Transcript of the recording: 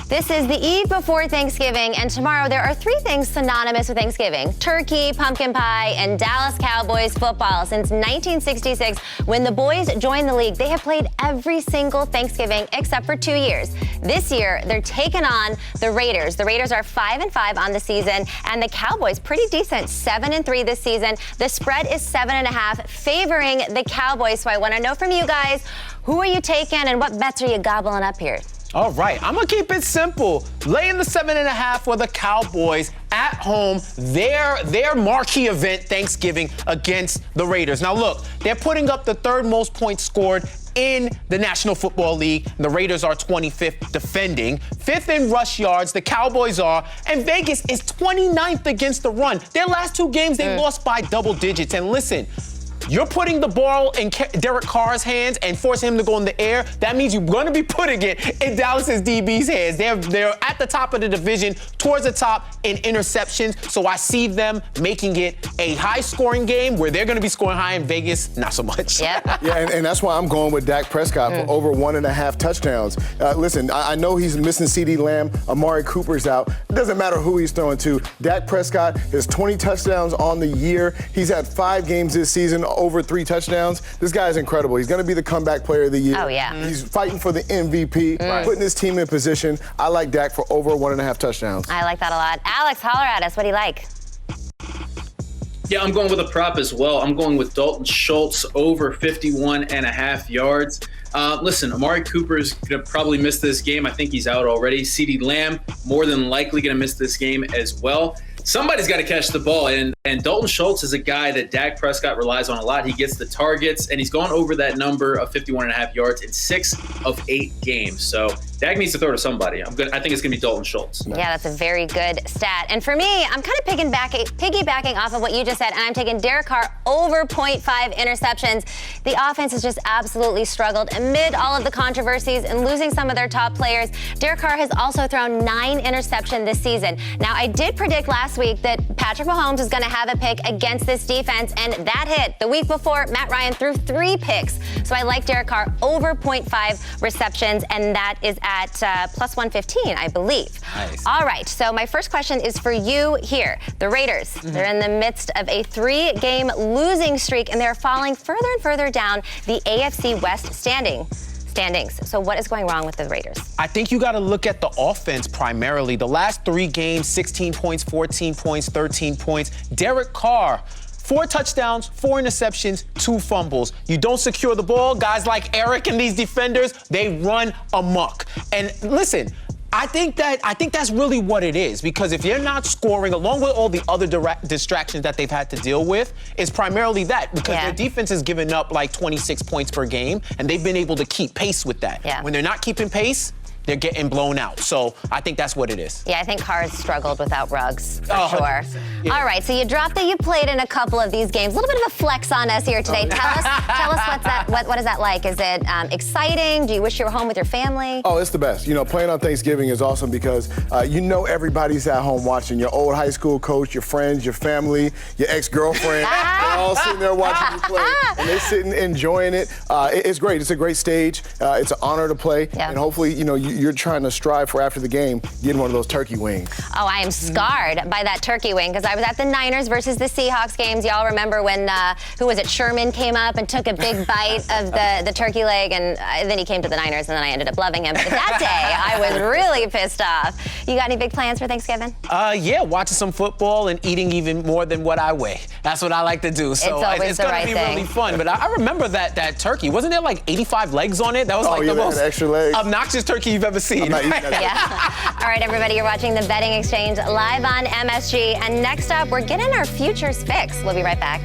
This is the eve before Thanksgiving, and tomorrow there are three things synonymous with Thanksgiving: turkey, pumpkin pie, and Dallas Cowboys football. Since 1966, when the boys joined the league, they have played every single Thanksgiving except for 2 years. This year, they're taking on the Raiders. The Raiders are 5-5 on the season, and the Cowboys pretty decent, 7-3 this season. The spread is 7.5, favoring the Cowboys. So I want to know from you guys, who are you taking and what bets are you gobbling up here? All right, I'm going to keep it simple. Laying the 7.5 for the Cowboys at home, their marquee event, Thanksgiving, against the Raiders. Now, look, they're putting up the third most points scored in the National Football League. The Raiders are 25th defending. 5th in rush yards, the Cowboys are. And Vegas is 29th against the run. Their last two games, they lost by double digits. And listen, you're putting the ball in Derek Carr's hands and forcing him to go in the air. That means you're going to be putting it in Dallas's DB's hands. They're at the top of the division, towards the top in interceptions. So I see them making it a high-scoring game where they're going to be scoring high. In Vegas, not so much. Yep. Yeah, and that's why I'm going with Dak Prescott for over 1.5 touchdowns. Listen, I know he's missing CeeDee Lamb. Amari Cooper's out. It doesn't matter who he's throwing to. Dak Prescott has 20 touchdowns on the year. He's had 5 games this season, over 3 touchdowns. This guy is incredible. He's going to be the comeback player of the year. Oh, yeah. He's fighting for the MVP, putting his team in position. I like Dak for over 1.5 touchdowns. I like that a lot. Alex, holler at us. What do you like? Yeah, I'm going with a prop as well. I'm going with Dalton Schultz over 51.5 yards. Listen, Amari Cooper's going to probably miss this game. I think he's out already. CeeDee Lamb, more than likely going to miss this game as well. Somebody's got to catch the ball, and Dalton Schultz is a guy that Dak Prescott relies on a lot. He gets the targets, and he's gone over that number of 51.5 yards in 6 of 8 games. So Dak needs to throw to somebody. I think it's going to be Dalton Schultz. Yeah, that's a very good stat. And for me, I'm kind of piggybacking off of what you just said, and I'm taking Derek Carr over 0.5 interceptions. The offense has just absolutely struggled amid all of the controversies and losing some of their top players. Derek Carr has also thrown 9 interceptions this season. Now, I did predict last week that Patrick Mahomes is going to have a pick against this defense, and that hit. The week before, Matt Ryan threw 3 picks. So I like Derek Carr over 0.5 receptions, and that is at plus 115, I believe. Nice. All right, so my first question is for you here. The Raiders, they're in the midst of a 3-game losing streak, and they're falling further and further down the AFC West standings. So what is going wrong with the Raiders? I think you got to look at the offense primarily. The last 3 games, 16 points, 14 points, 13 points. Derek Carr, 4 touchdowns, 4 interceptions, 2 fumbles. You don't secure the ball. Guys like Erik and these defenders, they run amok. And listen, I think that's really what it is, because if you're not scoring, along with all the other distractions that they've had to deal with, it's primarily that, because their defense has given up like 26 points per game, and they've been able to keep pace with that. Yeah. When they're not keeping pace, they're getting blown out. So I think that's what it is. Yeah, I think Carr's struggled without Ruggs, for sure. Yeah. All right, so you dropped that you played in a couple of these games. A little bit of a flex on us here today. Tell us what is that like? Is it exciting? Do you wish you were home with your family? Oh, it's the best. You know, playing on Thanksgiving is awesome because you know everybody's at home watching. Your old high school coach, your friends, your family, your ex-girlfriend. They're all sitting there watching you play, and they're sitting enjoying it. It's great. It's a great stage. It's an honor to play, and hopefully, you know, you're trying to strive for, after the game, getting one of those turkey wings. Oh, I am scarred by that turkey wing, because I was at the Niners versus the Seahawks games. Y'all remember when, who was it, Sherman came up and took a big bite of the turkey leg, and then he came to the Niners, and then I ended up loving him. But that day, I was really pissed off. You got any big plans for Thanksgiving? Yeah, watching some football and eating even more than what I weigh. That's what I like to do. So it's going to be really fun. But I remember that turkey. Wasn't there like 85 legs on it? That was like the most extra legs. Obnoxious turkey you've ever seen. Yeah. All right, everybody, you're watching The Betting Exchange live on MSG. And next up, we're getting our futures fix. We'll be right back.